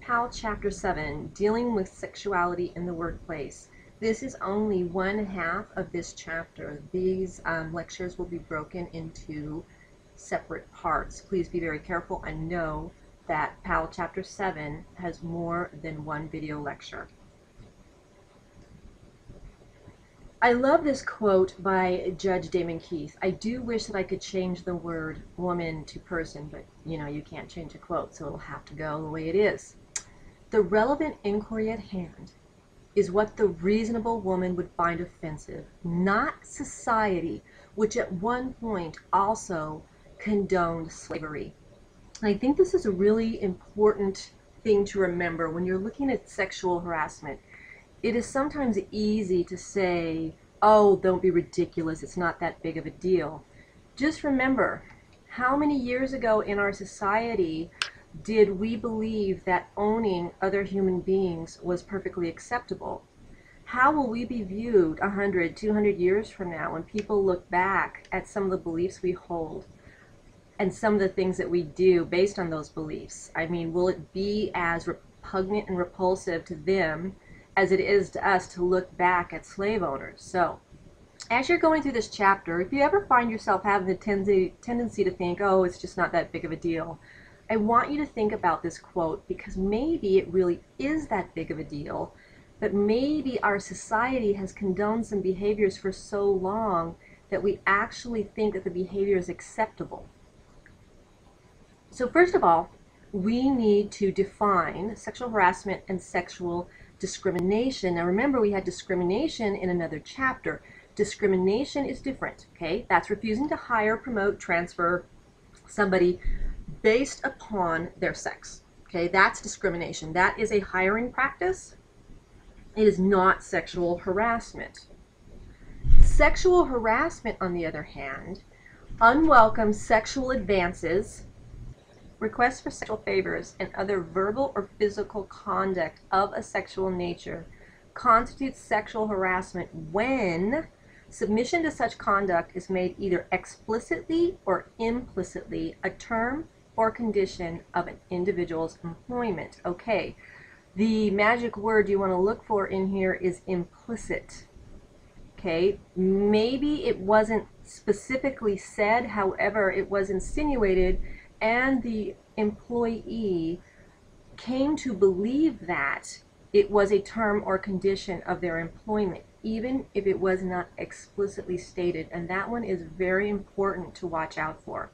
Powell Chapter 7, Dealing with Sexuality in the Workplace. This is only one half of this chapter. These lectures will be broken into separate parts. Please be very careful and know that Powell Chapter 7 has more than one video lecture. I love this quote by Judge Damon Keith. I do wish that I could change the word woman to person, but you can't change a quote, so it'll have to go the way it is. The relevant inquiry at hand is what the reasonable woman would find offensive, not society, which at one point also condoned slavery. And I think this is a really important thing to remember when you're looking at sexual harassment. It is sometimes easy to say, oh, don't be ridiculous, it's not that big of a deal. Just remember, how many years ago in our society did we believe that owning other human beings was perfectly acceptable? How will we be viewed 100, 200 years from now when people look back at some of the beliefs we hold and some of the things that we do based on those beliefs? I mean, will it be as repugnant and repulsive to them as it is to us to look back at slave owners? So, as you're going through this chapter, if you ever find yourself having the tendency to think, oh, it's just not that big of a deal, I want you to think about this quote, because maybe it really is that big of a deal, but maybe our society has condoned some behaviors for so long that we actually think that the behavior is acceptable. So first of all, we need to define sexual harassment and sexual discrimination. Now remember, we had discrimination in another chapter. Discrimination is different, okay? That's refusing to hire, promote, transfer somebody based upon their sex, okay? That's discrimination. That is a hiring practice. It is not sexual harassment. Sexual harassment, on the other hand, unwelcome sexual advances, requests for sexual favors, and other verbal or physical conduct of a sexual nature constitutes sexual harassment when submission to such conduct is made either explicitly or implicitly a term or condition of an individual's employment. Okay, the magic word you want to look for in here is implicit. Okay, maybe it wasn't specifically said, however, it was insinuated, and the employee came to believe that it was a term or condition of their employment, even if it was not explicitly stated. And that one is very important to watch out for.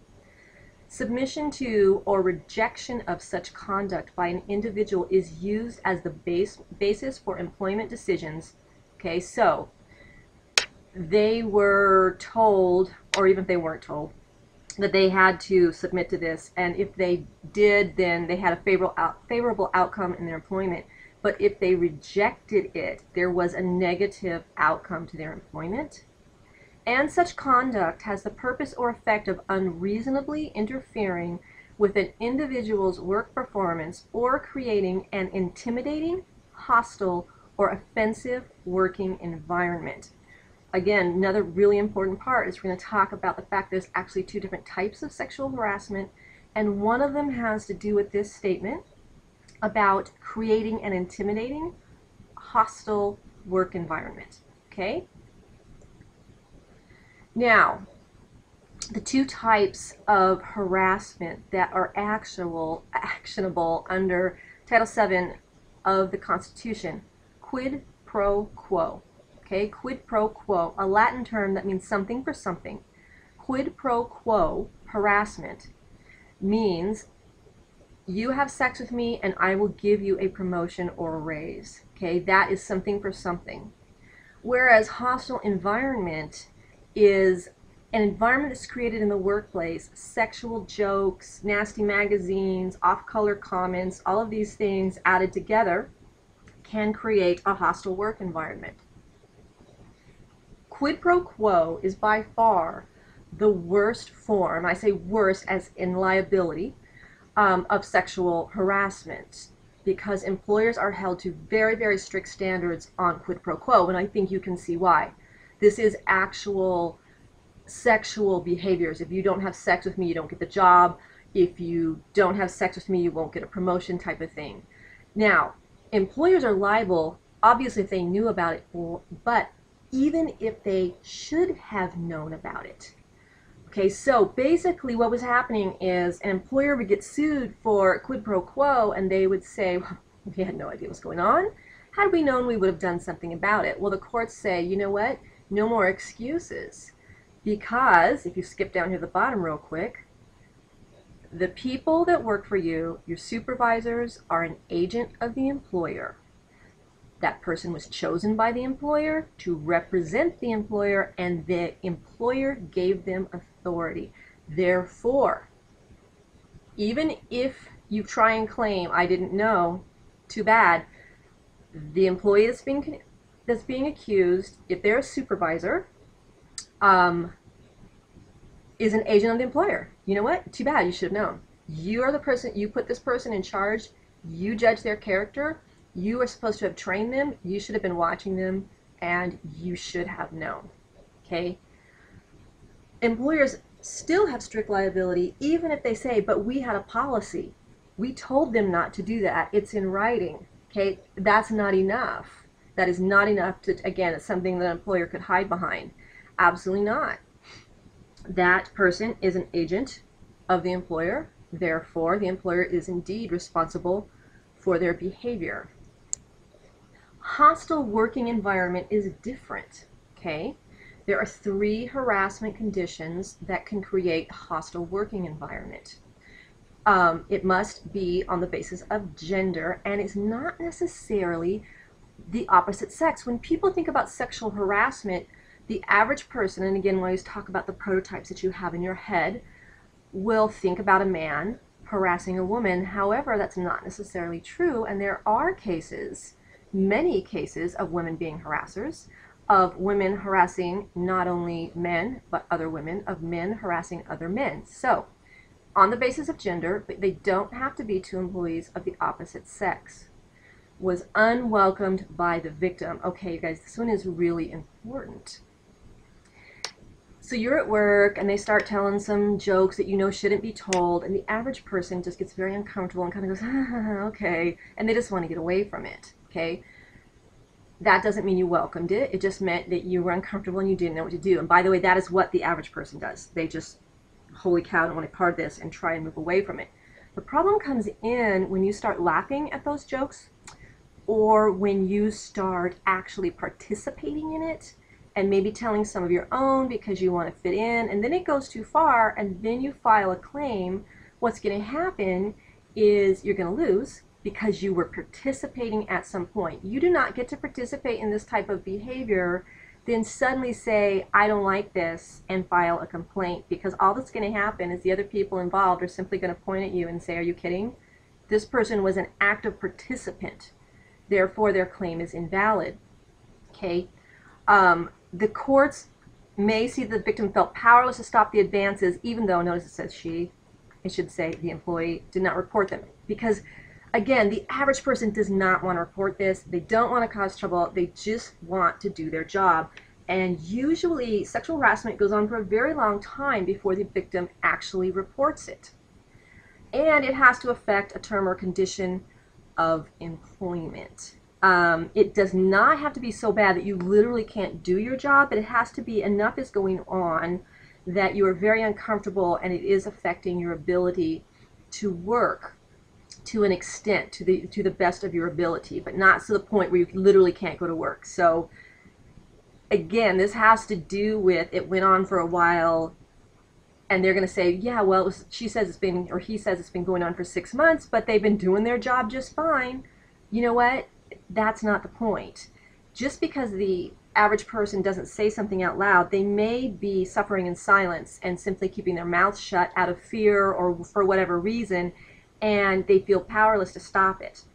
Submission to or rejection of such conduct by an individual is used as the basis for employment decisions. Okay, so they were told, or even if they weren't told, that they had to submit to this, and if they did, then they had a favorable outcome in their employment. But if they rejected it, there was a negative outcome to their employment. And such conduct has the purpose or effect of unreasonably interfering with an individual's work performance or creating an intimidating, hostile, or offensive working environment. Again, another really important part is we're going to talk about the fact there's actually two different types of sexual harassment, and one of them has to do with this statement about creating an intimidating, hostile work environment. Okay? Now, the two types of harassment that are actionable under Title VII of the Constitution: quid pro quo. Okay, quid pro quo, a Latin term that means something for something. Quid pro quo harassment means you have sex with me and I will give you a promotion or a raise. Okay, that is something for something. Whereas hostile environment is an environment that's created in the workplace. Sexual jokes, nasty magazines, off-color comments, all of these things added together can create a hostile work environment. Quid pro quo is by far the worst form, I say worst as in liability, of sexual harassment, because employers are held to very, very strict standards on quid pro quo, and I think you can see why. This is actual sexual behaviors. If you don't have sex with me, you don't get the job. If you don't have sex with me, you won't get a promotion type of thing. Now, employers are liable, obviously, if they knew about it, but even if they should have known about it. Okay, so basically what was happening is an employer would get sued for quid pro quo, and they would say, well, we had no idea what's going on. Had we known, we would have done something about it. Well, the courts say, you know what? No more excuses. Because, if you skip down here to the bottom real quick, the people that work for you, your supervisors, are an agent of the employer. That person was chosen by the employer to represent the employer, and the employer gave them authority. Therefore, even if you try and claim, I didn't know, too bad, the employee that's being accused, if they're a supervisor, is an agent of the employer. You know what? Too bad, you should have known. You are the person, you put this person in charge, you judge their character, you are supposed to have trained them, you should have been watching them, and you should have known. Okay? Employers still have strict liability, even if they say, but we had a policy. We told them not to do that. It's in writing. Okay? That's not enough. That is not enough to, again, it's something that an employer could hide behind. Absolutely not. That person is an agent of the employer. Therefore, the employer is indeed responsible for their behavior. Hostile working environment is different. Okay? There are 3 harassment conditions that can create a hostile working environment. It must be on the basis of gender, and it's not necessarily the opposite sex. When people think about sexual harassment, the average person, and again, when I always talk about the prototypes that you have in your head, will think about a man harassing a woman. However, that's not necessarily true, and there are cases, many cases, of women being harassers, of women harassing not only men, but other women, of men harassing other men. So, on the basis of gender, but they don't have to be 2 employees of the opposite sex. Was unwelcomed by the victim. Okay, you guys, this one is really important. So you're at work and they start telling some jokes that you know shouldn't be told, and the average person just gets very uncomfortable and kind of goes, okay, and they just want to get away from it. Okay? That doesn't mean you welcomed it. It just meant that you were uncomfortable and you didn't know what to do. And by the way, that is what the average person does. They just, holy cow, I don't want to be part of this, and try and move away from it. The problem comes in when you start laughing at those jokes, or when you start actually participating in it, and maybe telling some of your own because you want to fit in, and then it goes too far, and then you file a claim. What's going to happen is you're going to lose because you were participating at some point. You do not get to participate in this type of behavior, then suddenly say, I don't like this, and file a complaint, because all that's going to happen is the other people involved are simply going to point at you and say, are you kidding? This person was an active participant. Therefore, their claim is invalid. Okay? The courts may see the victim felt powerless to stop the advances, even though, notice it says she, it should say the employee did not report them. Because, again, the average person does not want to report this. They don't want to cause trouble. They just want to do their job. And usually, sexual harassment goes on for a very long time before the victim actually reports it. And it has to affect a term or condition of employment. It does not have to be so bad that you literally can't do your job, but it has to be enough is going on that you are very uncomfortable and it is affecting your ability to work to an extent, to the best of your ability, but not to the point where you literally can't go to work. So again, this has to do with it went on for a while, and they're going to say, yeah, well, she says it's been, or he says it's been going on for 6 months, but they've been doing their job just fine. You know what? That's not the point. Just because the average person doesn't say something out loud, they may be suffering in silence and simply keeping their mouths shut out of fear or for whatever reason, and they feel powerless to stop it.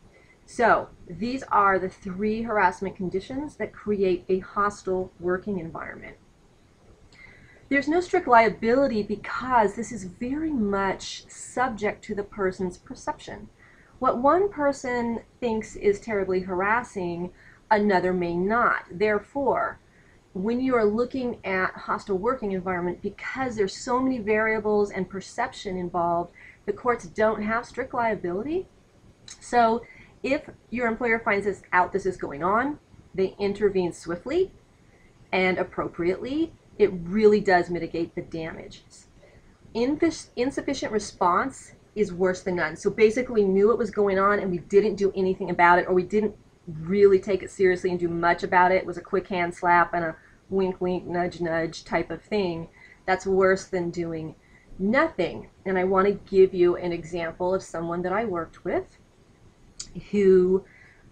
So these are the 3 harassment conditions that create a hostile working environment. There's no strict liability because this is very much subject to the person's perception. What one person thinks is terribly harassing, another may not. Therefore, when you are looking at hostile working environment, because there's so many variables and perception involved, the courts don't have strict liability. So If your employer finds this is going on, they intervene swiftly and appropriately. It really does mitigate the damage. Insufficient response is worse than none. So basically we knew it was going on and we didn't do anything about it, or we didn't really take it seriously and do much about it. It was a quick hand slap and a wink wink nudge nudge type of thing. That's worse than doing nothing. And I want to give you an example of someone that I worked with who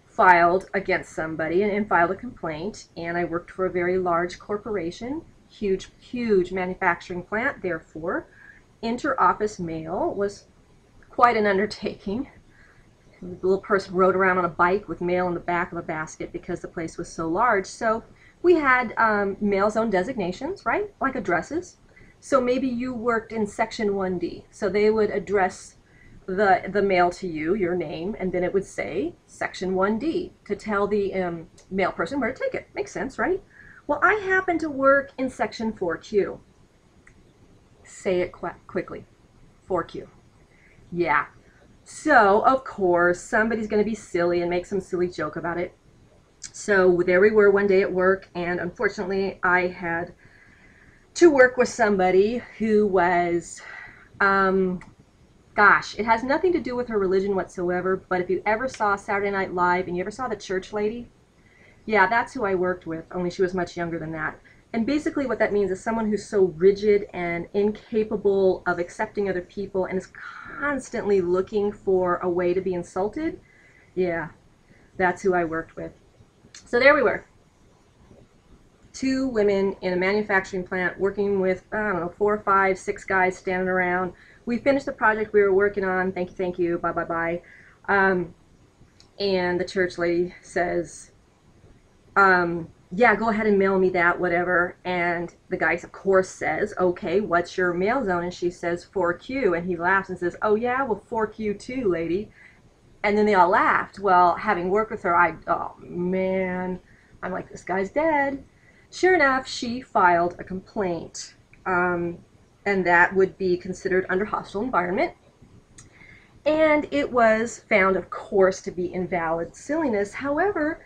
filed against somebody and filed a complaint. And I worked for a very large corporation, huge manufacturing plant. Therefore, inter-office mail was quite an undertaking. The little person rode around on a bike with mail in the back of a basket because the place was so large. So we had mail zone designations, right? Like addresses. So maybe you worked in section 1D. So they would address the mail to you, your name, and then it would say section 1D to tell the mail person where to take it. Makes sense, right? Well, I happen to work in section 4Q. Say it quickly. 4Q. Yeah. So, of course, somebody's going to be silly and make some silly joke about it. So there we were one day at work, and unfortunately I had to work with somebody who was, gosh, it has nothing to do with her religion whatsoever, but if you ever saw Saturday Night Live and you ever saw the church lady, yeah, that's who I worked with, only she was much younger than that. And basically what that means is someone who's so rigid and incapable of accepting other people and is constantly looking for a way to be insulted. Yeah, that's who I worked with. So there we were. 2 women in a manufacturing plant working with, I don't know, 4, 5, 6 guys standing around. We finished the project we were working on. Thank you, bye, bye, bye. And the church lady says, yeah, go ahead and mail me that, whatever. And the guy, of course, says, okay, what's your mail zone? And she says 4Q. And he laughs and says, oh, yeah, well, 4Q too, lady. And then they all laughed. Well, having worked with her, oh, man, I'm like, this guy's dead. Sure enough, she filed a complaint. And that would be considered under hostile environment. And it was found, of course, to be invalid silliness. However,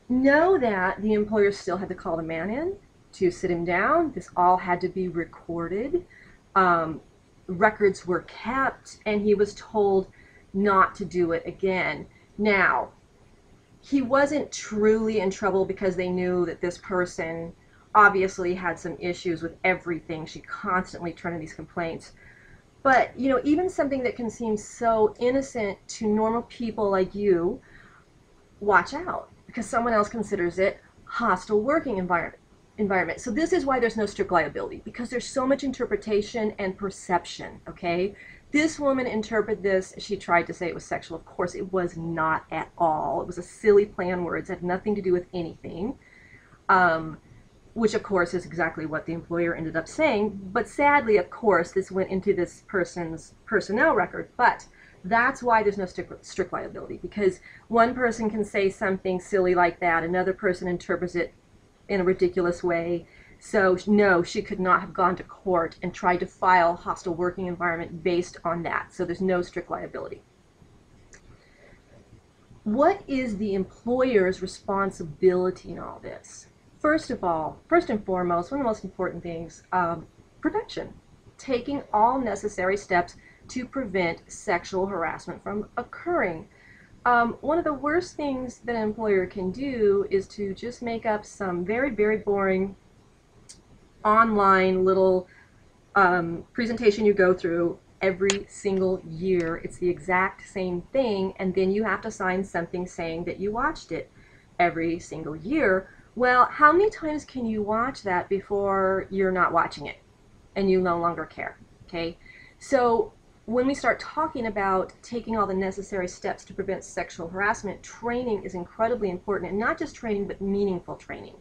know that the employer still had to call the man in to sit him down. This all had to be recorded. Records were kept, and he was told not to do it again. Now, he wasn't truly in trouble because they knew that this person obviously had some issues with everything. She constantly turned in these complaints. But, you know, even something that can seem so innocent to normal people like you, watch out, because someone else considers it hostile working environment. So this is why there's no strict liability, because there's so much interpretation and perception, okay? This woman interpreted this, she tried to say it was sexual. Of course, it was not at all. It was a silly play on words. It had nothing to do with anything, which, of course, is exactly what the employer ended up saying. But sadly, of course, this went into this person's personnel record. But that's why there's no strict liability, because one person can say something silly like that, another person interprets it in a ridiculous way. So no, she could not have gone to court and tried to file hostile working environment based on that. So there's no strict liability. What is the employer's responsibility in all this? First of all, first and foremost, one of the most important things, prevention. Taking all necessary steps to prevent sexual harassment from occurring. One of the worst things that an employer can do is to just make up some very, very boring online little presentation you go through every single year. It's the exact same thing, and then you have to sign something saying that you watched it every single year. Well, how many times can you watch that before you're not watching it and you no longer care? Okay, so when we start talking about taking all the necessary steps to prevent sexual harassment, training is incredibly important, and not just training, but meaningful training.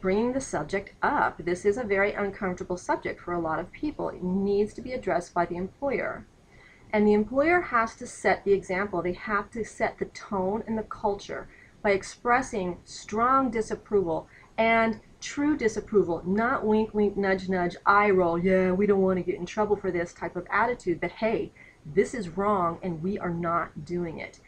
Bringing the subject up. This is a very uncomfortable subject for a lot of people. It needs to be addressed by the employer. And the employer has to set the example. They have to set the tone and the culture by expressing strong disapproval and true disapproval, not wink, wink, nudge, nudge, eye roll, yeah, we don't want to get in trouble for this type of attitude, but hey, this is wrong and we are not doing it.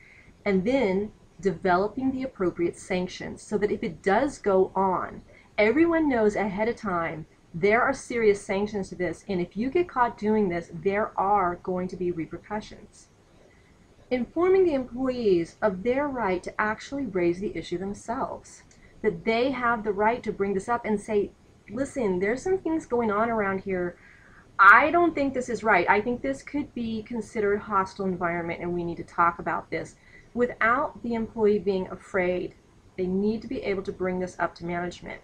and then developing the appropriate sanctions so that if it does go on, everyone knows ahead of time there are serious sanctions to this, and if you get caught doing this, there are going to be repercussions. Informing the employees of their right to actually raise the issue themselves, that they have the right to bring this up and say, listen, there's some things going on around here. I don't think this is right. I think this could be considered a hostile environment and we need to talk about this. Without the employee being afraid, they need to be able to bring this up to management.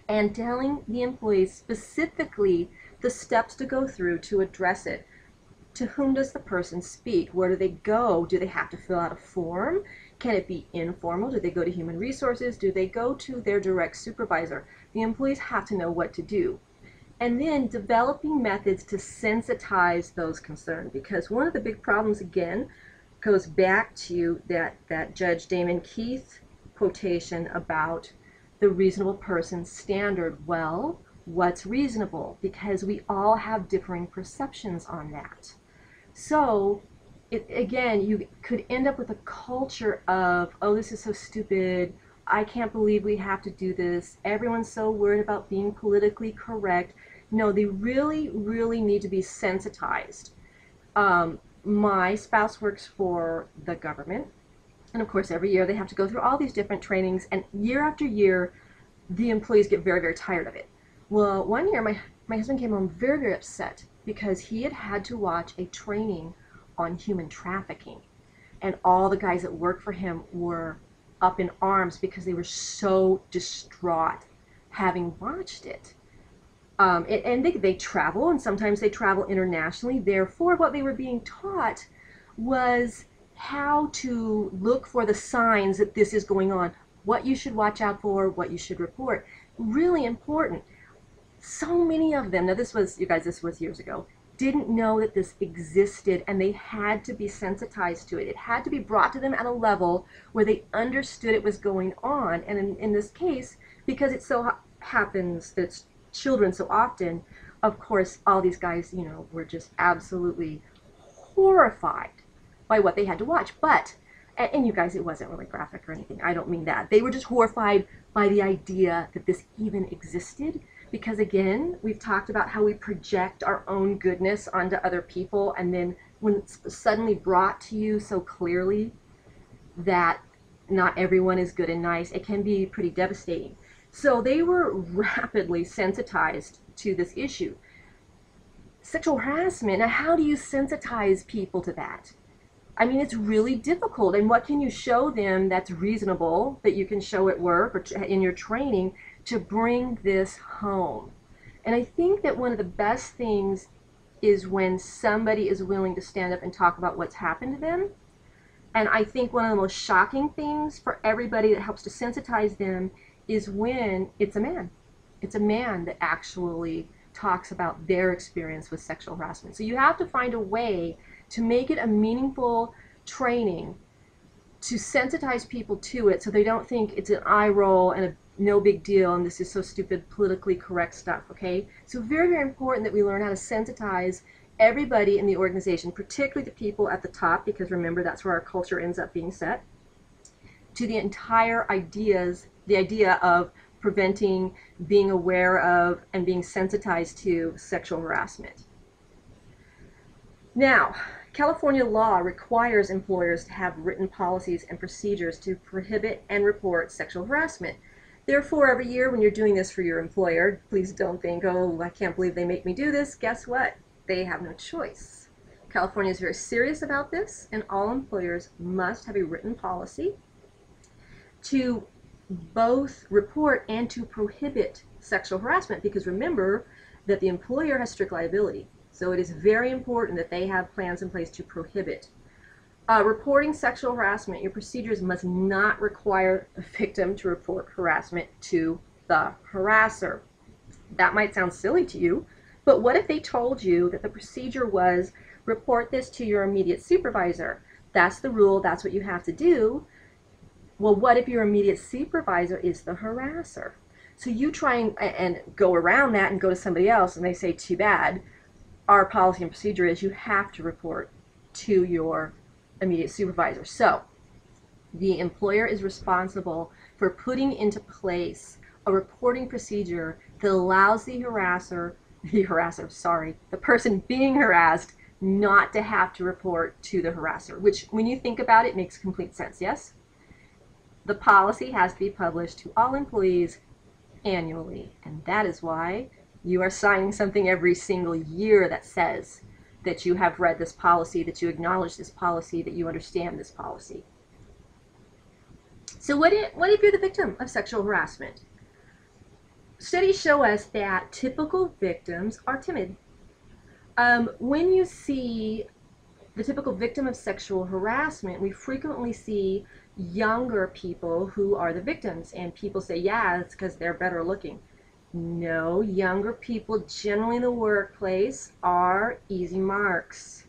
And telling the employees specifically the steps to go through to address it. To whom does the person speak? Where do they go? Do they have to fill out a form? Can it be informal? Do they go to human resources? Do they go to their direct supervisor? The employees have to know what to do. And then developing methods to sensitize those concerned, because one of the big problems, again, goes back to that Judge Damon Keith quotation about the reasonable person standard. Well, what's reasonable? Because we all have differing perceptions on that. So, again, you could end up with a culture of, oh, this is so stupid. I can't believe we have to do this. Everyone's so worried about being politically correct. No, they really, really need to be sensitized. My spouse works for the government. And of course, every year they have to go through all these different trainings. And year after year, the employees get very, very tired of it. Well, one year, my husband came home very, very upset because he had to watch a training on human trafficking. And all the guys that worked for him were up in arms because they were so distraught having watched it. And they travel, and sometimes they travel internationally. Therefore, what they were being taught was how to look for the signs that this is going on, what you should watch out for, what you should report. Really important. So many of them, now this was, you guys, this was years ago, didn't know that this existed, and they had to be sensitized to it. It had to be brought to them at a level where they understood it was going on. And in this case, because it so happens that it's children so often, of course, all these guys, you know, were just absolutely horrified by what they had to watch. But, and you guys, it wasn't really graphic or anything. I don't mean that. They were just horrified by the idea that this even existed. Because again, we've talked about how we project our own goodness onto other people, and then when it's suddenly brought to you so clearly that not everyone is good and nice, it can be pretty devastating. So they were rapidly sensitized to this issue. Sexual harassment, now how do you sensitize people to that? I mean, it's really difficult. And what can you show them that's reasonable, that you can show at work or in your training, to bring this home? And I think that one of the best things is when somebody is willing to stand up and talk about what's happened to them. And I think one of the most shocking things for everybody that helps to sensitize them is when it's a man. It's a man that actually talks about their experience with sexual harassment. So you have to find a way to make it a meaningful training to sensitize people to it so they don't think it's an eye roll and a no big deal and this is so stupid politically correct stuff, okay? So very, very important that we learn how to sensitize everybody in the organization, particularly the people at the top, because remember, that's where our culture ends up being set, to the entire the idea of preventing, being aware of, and being sensitized to sexual harassment. Now, California law requires employers to have written policies and procedures to prohibit and report sexual harassment. Therefore, every year when you're doing this for your employer, please don't think, oh, I can't believe they make me do this. Guess what? They have no choice. California is very serious about this, and all employers must have a written policy to both report and to prohibit sexual harassment, because remember that the employer has strict liability. So it is very important that they have plans in place to prohibit. Reporting sexual harassment, your procedures must not require the victim to report harassment to the harasser. That might sound silly to you, but what if they told you that the procedure was report this to your immediate supervisor? That's the rule, that's what you have to do. Well, what if your immediate supervisor is the harasser? So you try and go around that and go to somebody else, and they say, too bad. Our policy and procedure is you have to report to your immediate supervisor. So The employer is responsible for putting into place a reporting procedure that allows the person being harassed not to have to report to the harasser, which when you think about it makes complete sense, yes? The policy has to be published to all employees annually, and that is why you are signing something every single year that says that you have read this policy, that you acknowledge this policy, that you understand this policy. So what if you're the victim of sexual harassment? Studies show us that typical victims are timid. When you see the typical victim of sexual harassment, we frequently see younger people who are the victims, and people say, yeah, it's because they're better looking. No, younger people generally in the workplace are easy marks.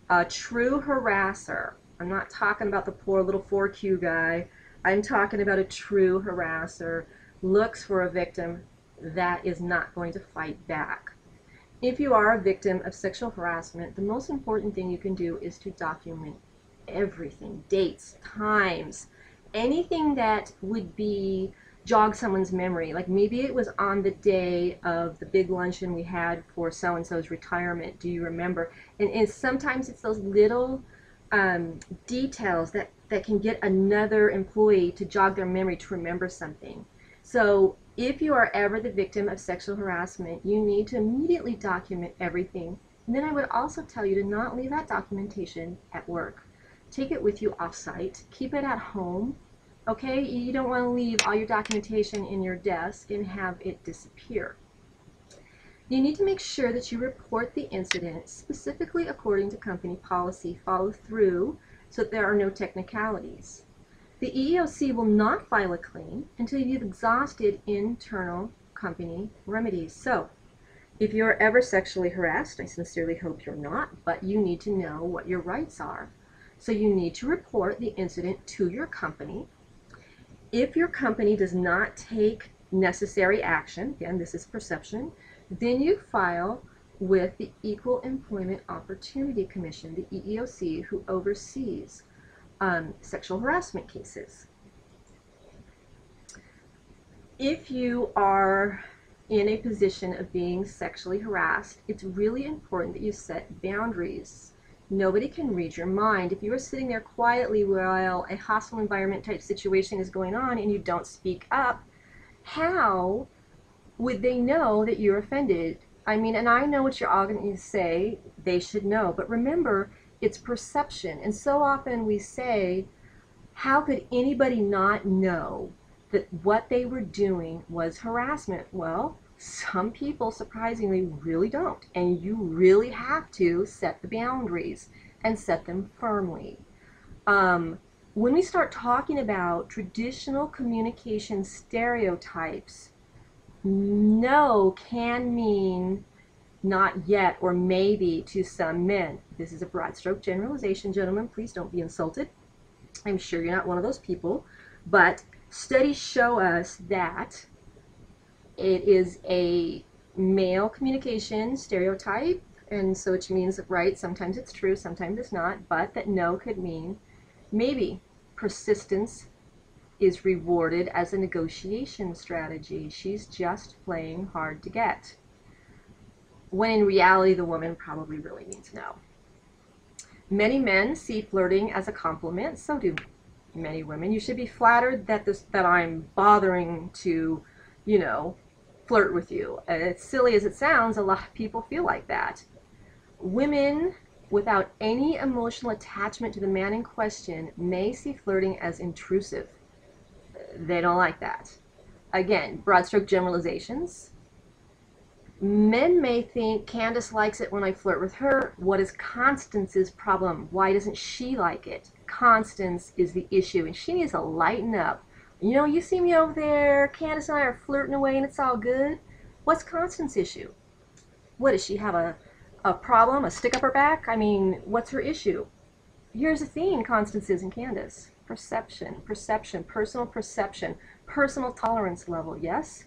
A true harasser, I'm not talking about the poor little 4Q guy, I'm talking about a true harasser, looks for a victim that is not going to fight back. If you are a victim of sexual harassment, the most important thing you can do is to document everything, dates, times, anything that would be jog someone's memory. Like maybe it was on the day of the big luncheon we had for so-and-so's retirement. Do you remember? And sometimes it's those little details that can get another employee to jog their memory to remember something. So if you are ever the victim of sexual harassment, you need to immediately document everything. And then I would also tell you to not leave that documentation at work. Take it with you off-site. Keep it at home. Okay? You don't want to leave all your documentation in your desk and have it disappear. You need to make sure that you report the incident specifically according to company policy. Follow through so that there are no technicalities. The EEOC will not file a claim until you've exhausted internal company remedies. So, if you're ever sexually harassed, I sincerely hope you're not, but you need to know what your rights are. So you need to report the incident to your company. If your company does not take necessary action, again, this is perception, then you file with the Equal Employment Opportunity Commission, the EEOC, who oversees sexual harassment cases. If you are in a position of being sexually harassed, it's really important that you set boundaries. Nobody can read your mind. If you are sitting there quietly while a hostile environment type situation is going on and you don't speak up, how would they know that you're offended? I mean, and I know what you're all going to say, they should know, but remember, it's perception. And so often we say, how could anybody not know that what they were doing was harassment? Well, some people surprisingly really don't, and you really have to set the boundaries and set them firmly. When we start talking about traditional communication stereotypes, no can mean not yet or maybe to some men. This is a broad stroke generalization, gentlemen. Please don't be insulted. I'm sure you're not one of those people, but studies show us that it is a male communication stereotype, and so which means that, right, sometimes it's true, sometimes it's not, but that no could mean maybe. Persistence is rewarded as a negotiation strategy. She's just playing hard to get, when in reality the woman probably really needs no. Many men see flirting as a compliment, so do many women. You should be flattered that I'm bothering to, you know, flirt with you. As silly as it sounds, a lot of people feel like that. Women without any emotional attachment to the man in question may see flirting as intrusive. They don't like that. Again, broad stroke generalizations. Men may think Candace likes it when I flirt with her. What is Constance's problem? Why doesn't she like it? Constance is the issue, and she needs to lighten up. You know, you see me over there, Candace and I are flirting away and it's all good. What's Constance's issue? What, does she have a problem, a stick up her back? I mean, what's her issue? Here's the theme, Constance and Candace. Perception, personal perception, personal tolerance level, yes?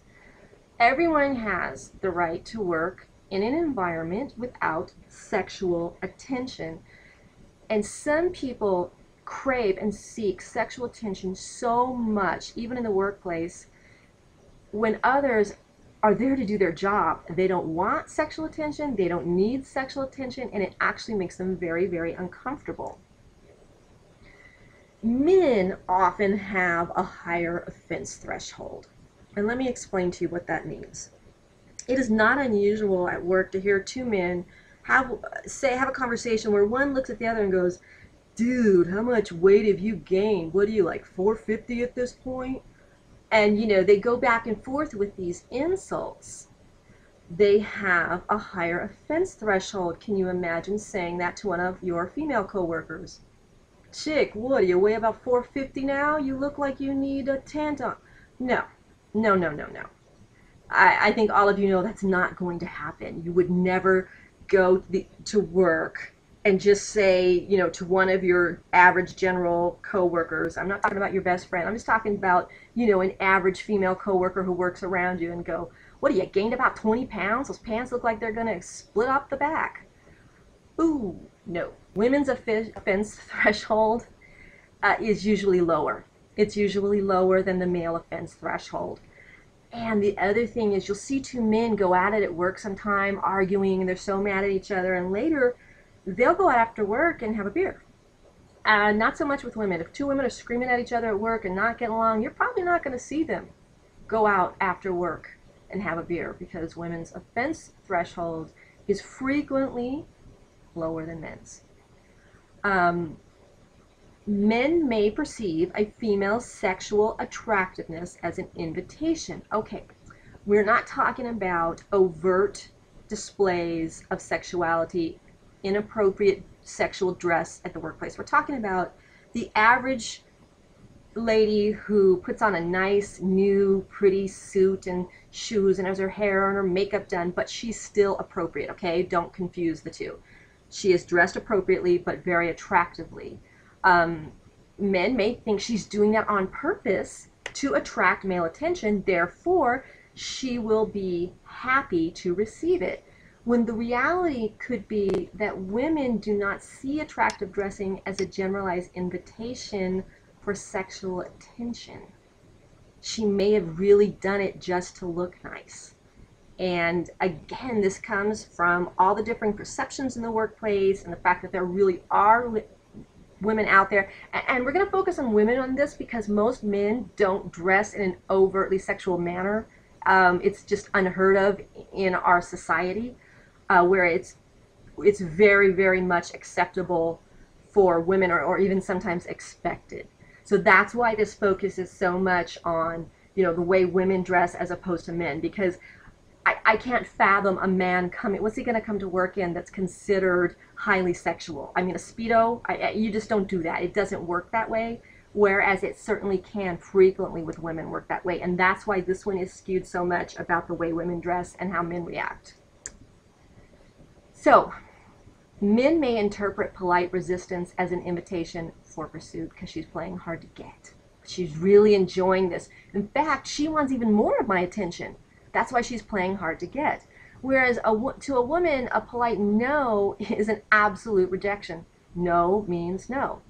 Everyone has the right to work in an environment without sexual attention. And some people crave and seek sexual attention so much, even in the workplace, when others are there to do their job. They don't want sexual attention, they don't need sexual attention, and it actually makes them very, very uncomfortable. Men often have a higher offense threshold. And let me explain to you what that means. It is not unusual at work to hear two men have a conversation where one looks at the other and goes, "Dude, how much weight have you gained? What are you, like 450 at this point?" And they go back and forth with these insults. They have a higher offense threshold. Can you imagine saying that to one of your female coworkers? "Chick, what, do you weigh about 450 now? You look like you need a tampon." No, no, no, no, no. I think all of you know that's not going to happen. You would never go to work and just say, to one of your average general coworkers, I'm not talking about your best friend, I'm just talking about, an average female coworker who works around you, and go, "What, you gained about 20 pounds? Those pants look like they're going to split up the back." Ooh, no. Women's offense threshold is usually lower. It's usually lower than the male offense threshold. And the other thing is, you'll see two men go at it at work sometime, arguing, and they're so mad at each other, and later they'll go out after work and have a beer. Not so much with women. If two women are screaming at each other at work and not getting along, you're probably not going to see them go out after work and have a beer, because women's offense threshold is frequently lower than men's. Men may perceive a female's sexual attractiveness as an invitation. Okay, we're not talking about overt displays of sexuality, inappropriate sexual dress at the workplace. We're talking about the average lady who puts on a nice, new, pretty suit and shoes and has her hair and her makeup done, but she's still appropriate, okay? Don't confuse the two. She is dressed appropriately, but very attractively. Men may think she's doing that on purpose to attract male attention, therefore she will be happy to receive it. When the reality could be that women do not see attractive dressing as a generalized invitation for sexual attention. She may have really done it just to look nice. And again, this comes from all the different perceptions in the workplace and the fact that there really are women out there. And we're going to focus on women on this because most men don't dress in an overtly sexual manner. It's just unheard of in our society, where it's very, very much acceptable for women, or even sometimes expected. So that's why this focus is so much on, the way women dress as opposed to men, because I can't fathom a man coming, what's he going to come to work in that's considered highly sexual? I mean, a Speedo, you just don't do that. It doesn't work that way, whereas it certainly can frequently with women work that way. And that's why this one is skewed so much about the way women dress and how men react. So, men may interpret polite resistance as an invitation for pursuit because she's playing hard to get. She's really enjoying this. In fact, she wants even more of my attention. That's why she's playing hard to get. Whereas to a woman, a polite no is an absolute rejection. No means no.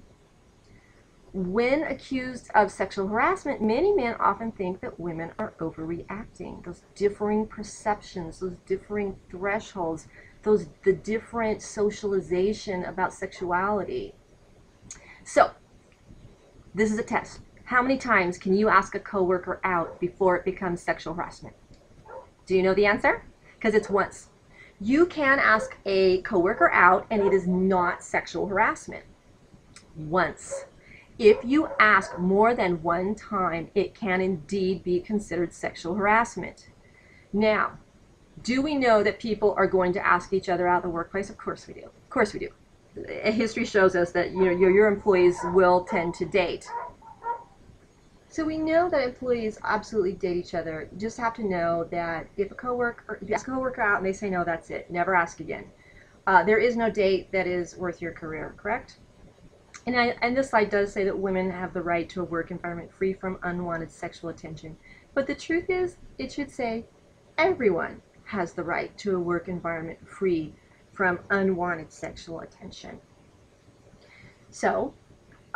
When accused of sexual harassment, many men often think that women are overreacting. Those differing perceptions, those differing thresholds, the different socialization about sexuality. So, this is a test. How many times can you ask a coworker out before it becomes sexual harassment? Do you know the answer? Because it's once. You can ask a coworker out and it is not sexual harassment. Once. If you ask more than one time, it can indeed be considered sexual harassment. Now, do we know that people are going to ask each other out in the workplace? Of course we do. Of course we do. History shows us that your employees will tend to date. So we know that employees absolutely date each other. You just have to know that if you ask a coworker out and they say no, that's it. Never ask again. There is no date that is worth your career, correct? And this slide does say that women have the right to a work environment free from unwanted sexual attention. But the truth is, it should say everyone has the right to a work environment free from unwanted sexual attention. So,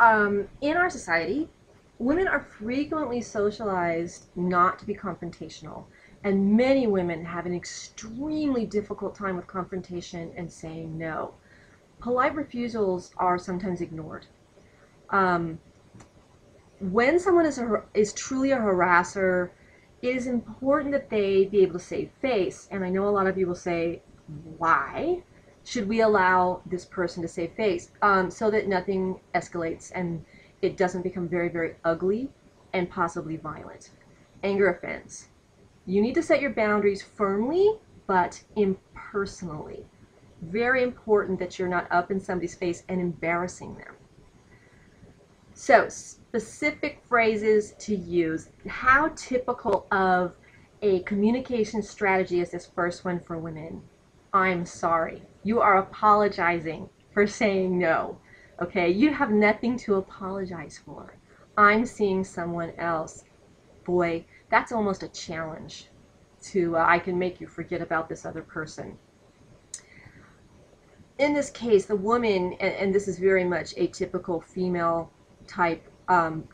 In our society, women are frequently socialized not to be confrontational, and many women have an extremely difficult time with confrontation and saying no. Polite refusals are sometimes ignored. Um, when someone is truly a harasser, it is important that they be able to save face. And I know a lot of you will say, why should we allow this person to save face? So that nothing escalates and it doesn't become very, very ugly and possibly violent. Anger offense. You need to set your boundaries firmly, but impersonally. Very important that you're not up in somebody's face and embarrassing them. So, specific phrases to use. How typical of a communication strategy is this first one for women? I'm sorry. You are apologizing for saying no. Okay? You have nothing to apologize for. I'm seeing someone else. Boy, that's almost a challenge to, I can make you forget about this other person. In this case, the woman, and this is very much a typical female type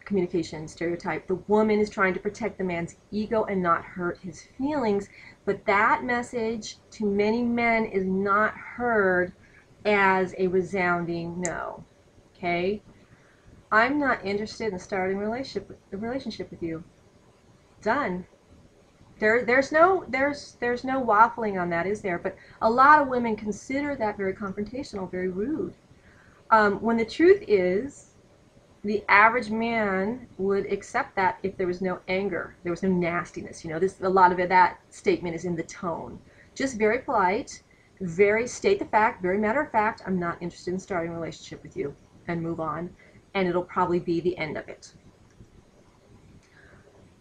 communication stereotype, the woman is trying to protect the man's ego and not hurt his feelings, but that message to many men is not heard as a resounding no. Okay? I'm not interested in starting a relationship with you. Done. There's no waffling on that, is there? But a lot of women consider that very confrontational, very rude. When the truth is, the average man would accept that if there was no anger, there was no nastiness. You know, a lot of that statement is in the tone. Just very polite, very state the fact, very matter of fact, I'm not interested in starting a relationship with you, and move on, and it'll probably be the end of it.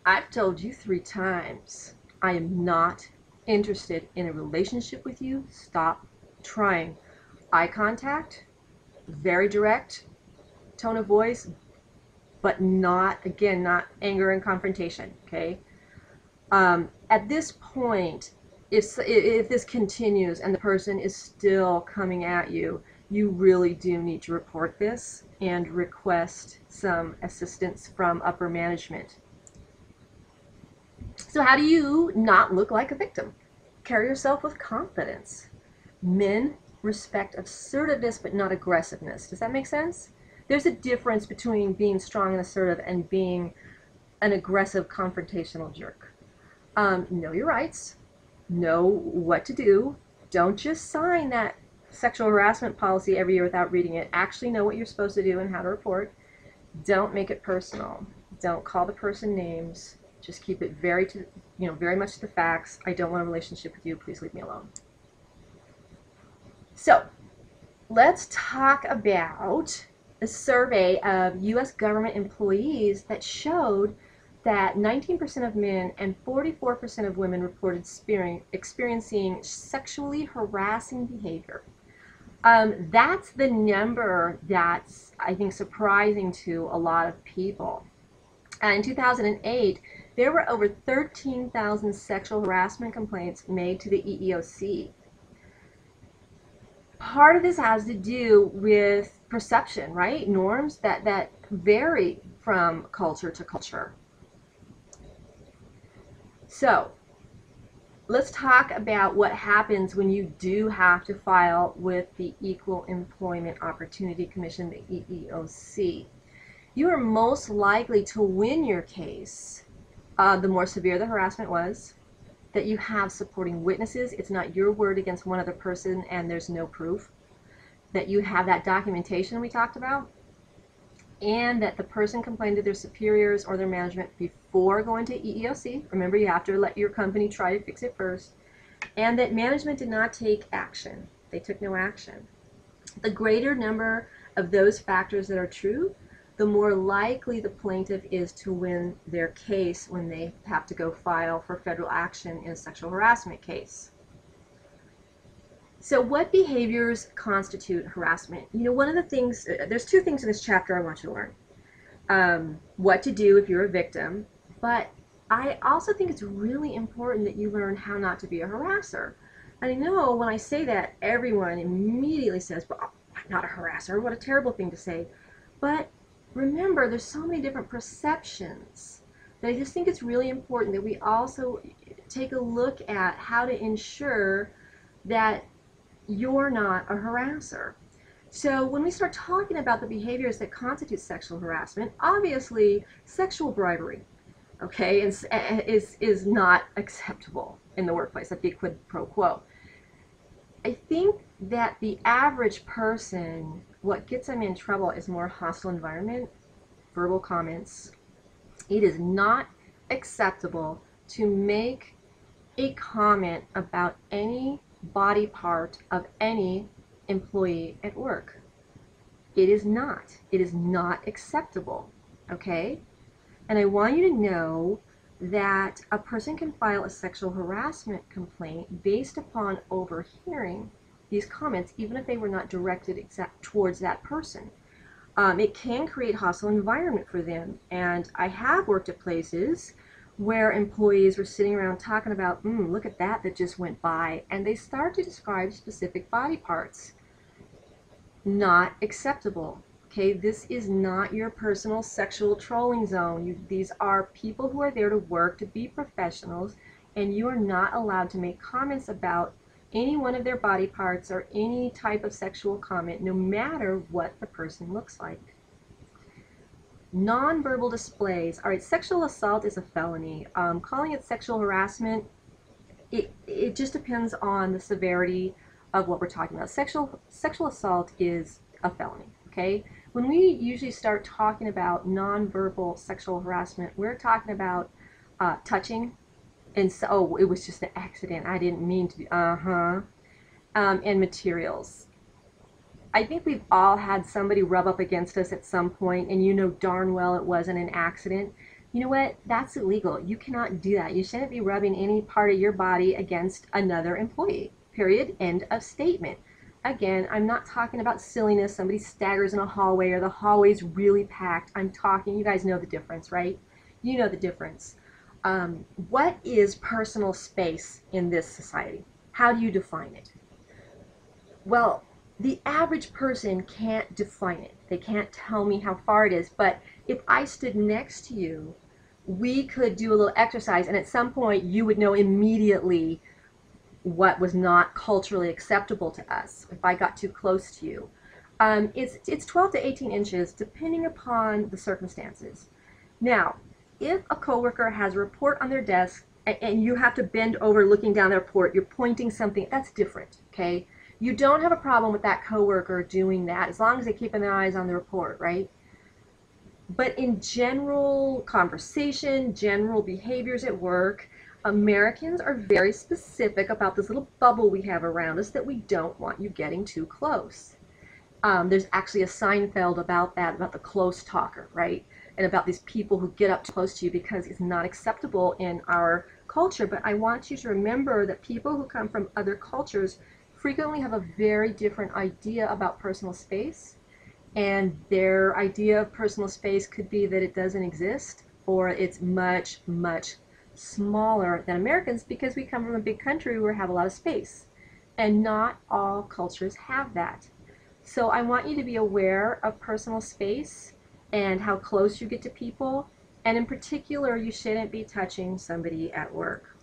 I've told you 3 times, I am not interested in a relationship with you. Stop trying. Eye contact, very direct, tone of voice, but not, again, not anger and confrontation, okay? At this point, if this continues and the person is still coming at you, you really do need to report this and request some assistance from upper management. So how do you not look like a victim? Carry yourself with confidence. Men respect assertiveness but not aggressiveness. Does that make sense? There's a difference between being strong and assertive and being an aggressive, confrontational jerk. Know your rights. Know what to do. Don't just sign that sexual harassment policy every year without reading it. Actually know what you're supposed to do and how to report. Don't make it personal. Don't call the person names. Just keep it very much to the facts. I don't want a relationship with you. Please leave me alone. So, let's talk about a survey of U.S. government employees that showed that 19% of men and 44% of women reported experiencing sexually harassing behavior. That's the number that's, I think, surprising to a lot of people. In 2008, there were over 13,000 sexual harassment complaints made to the EEOC. Part of this has to do with perception, right? Norms that vary from culture to culture. So, let's talk about what happens when you do have to file with the Equal Employment Opportunity Commission, the EEOC. You are most likely to win your case, the more severe the harassment was, that you have supporting witnesses, it's not your word against one other person and there's no proof, that you have that documentation we talked about, and that the person complained to their superiors or their management before going to EEOC. Remember, you have to let your company try to fix it first, and that management did not take action. They took no action. The greater number of those factors that are true, the more likely the plaintiff is to win their case when they have to go file for federal action in a sexual harassment case. So what behaviors constitute harassment? You know, one of the things, there's 2 things in this chapter I want you to learn. What to do if you're a victim, but I also think it's really important that you learn how not to be a harasser. And I know when I say that, everyone immediately says, well, I'm not a harasser, what a terrible thing to say. But remember, there's so many different perceptions that I just think it's really important that we also take a look at how to ensure that you're not a harasser. So when we start talking about the behaviors that constitute sexual harassment, obviously sexual bribery, okay, is not acceptable in the workplace. That'd be a quid pro quo. I think that the average person, what gets them in trouble is more hostile environment, verbal comments. It is not acceptable to make a comment about any body part of any employee at work. It is not. It is not acceptable. Okay? And I want you to know that a person can file a sexual harassment complaint based upon overhearing these comments, even if they were not directed towards that person. It can create hostile environment for them. And I have worked at places where employees were sitting around talking about, look at that just went by, and they start to describe specific body parts. Not acceptable. Okay, this is not your personal sexual trolling zone. These are people who are there to work, to be professionals, and you are not allowed to make comments about any one of their body parts or any type of sexual comment, no matter what the person looks like. Nonverbal displays. All right, sexual assault is a felony. Calling it sexual harassment, it just depends on the severity of what we're talking about. Sexual assault is a felony, okay? When we usually start talking about nonverbal sexual harassment, we're talking about touching, and so, oh, it was just an accident, I didn't mean to, and materials. I think we've all had somebody rub up against us at some point, and you know darn well it wasn't an accident. You know what? That's illegal. You cannot do that. You shouldn't be rubbing any part of your body against another employee. Period. End of statement. Again, I'm not talking about silliness. Somebody staggers in a hallway or the hallway's really packed. I'm talking, you guys know the difference, right? You know the difference. What is personal space in this society? How do you define it? Well, the average person can't define it. They can't tell me how far it is, but if I stood next to you, we could do a little exercise, and at some point you would know immediately what was not culturally acceptable to us if I got too close to you. It's 12 to 18 inches depending upon the circumstances. Now, if a coworker has a report on their desk and you have to bend over looking down their report, you're pointing something, that's different, okay? You don't have a problem with that coworker doing that as long as they keep their eyes on the report, right? But in general conversation, general behaviors at work, Americans are very specific about this little bubble we have around us that we don't want you getting too close. There's actually a Seinfeld about that, about the close talker, right? And about these people who get up too close to you because it's not acceptable in our culture. But I want you to remember that people who come from other cultures frequently have a very different idea about personal space. And their idea of personal space could be that it doesn't exist, or it's much, much smaller than Americans because we come from a big country where we have a lot of space. And not all cultures have that. So I want you to be aware of personal space and how close you get to people. And in particular, you shouldn't be touching somebody at work.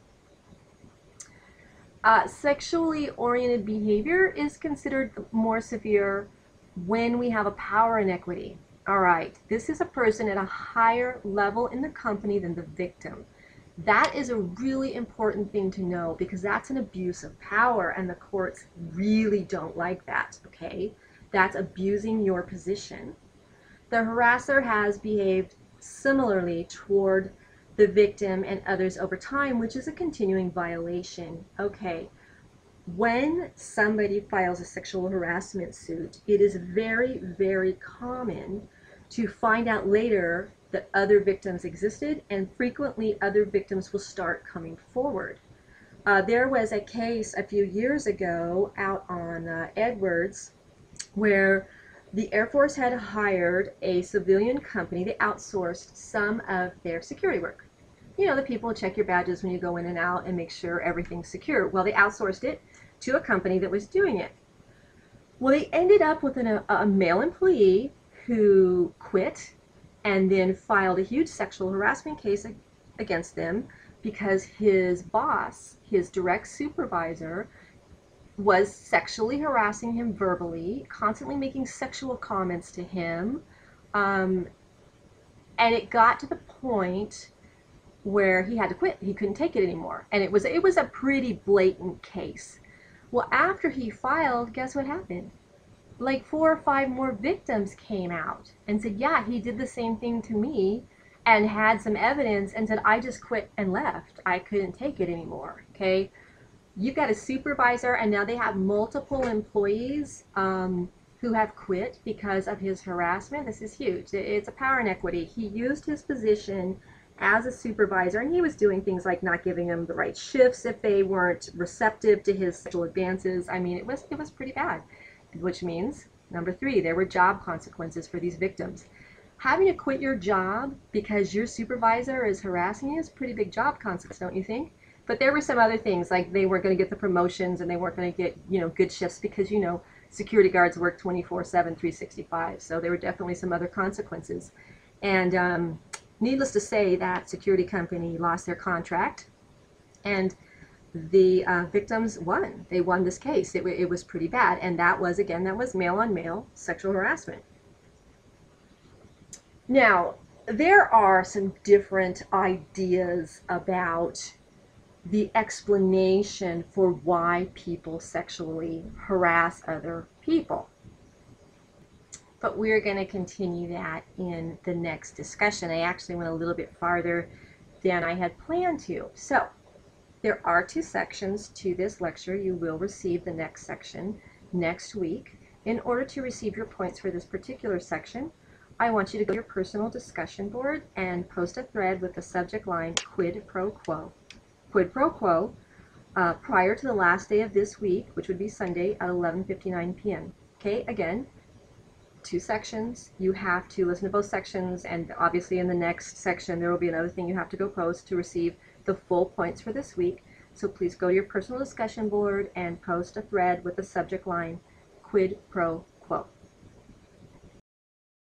Sexually oriented behavior is considered more severe when we have a power inequity. All right, this is a person at a higher level in the company than the victim. That is a really important thing to know because that's an abuse of power and the courts really don't like that, okay? That's abusing your position. The harasser has behaved similarly toward the victim and others over time, which is a continuing violation. Okay, when somebody files a sexual harassment suit, it is very, very common to find out later that other victims existed, and frequently other victims will start coming forward. There was a case a few years ago out on Edwards where the Air Force had hired a civilian company. They outsourced some of their security work. You know, the people who check your badges when you go in and out and make sure everything's secure. Well, they outsourced it to a company that was doing it. Well, they ended up with a male employee who quit and then filed a huge sexual harassment case against them because his boss, his direct supervisor, was sexually harassing him verbally, constantly making sexual comments to him. And it got to the point where he had to quit. He couldn't take it anymore. And it was a pretty blatant case. Well, after he filed, guess what happened? Like 4 or 5 more victims came out and said, yeah, he did the same thing to me, and had some evidence and said, I just quit and left. I couldn't take it anymore. Okay. You've got a supervisor, and now they have multiple employees who have quit because of his harassment. This is huge. It's a power inequity. He used his position as a supervisor, and he was doing things like not giving them the right shifts if they weren't receptive to his sexual advances. I mean, it was pretty bad, which means, number 3, there were job consequences for these victims. Having to quit your job because your supervisor is harassing you is a pretty big job consequence, don't you think? But there were some other things, like they weren't going to get the promotions, and they weren't going to get, good shifts because, security guards work 24/7, 365. So there were definitely some other consequences. And needless to say, that security company lost their contract, and the victims won. They won this case. It was pretty bad. And that was male on male sexual harassment. Now, there are some different ideas about the explanation for why people sexually harass other people. But we're going to continue that in the next discussion. I actually went a little bit farther than I had planned to. So, there are 2 sections to this lecture. You will receive the next section next week. In order to receive your points for this particular section, I want you to go to your personal discussion board and post a thread with the subject line quid pro quo. Quid pro quo prior to the last day of this week, which would be Sunday at 11:59 p.m. Okay, again, 2 sections. You have to listen to both sections, and obviously in the next section there will be another thing you have to go post to receive the full points for this week. So please go to your personal discussion board and post a thread with the subject line quid pro quo.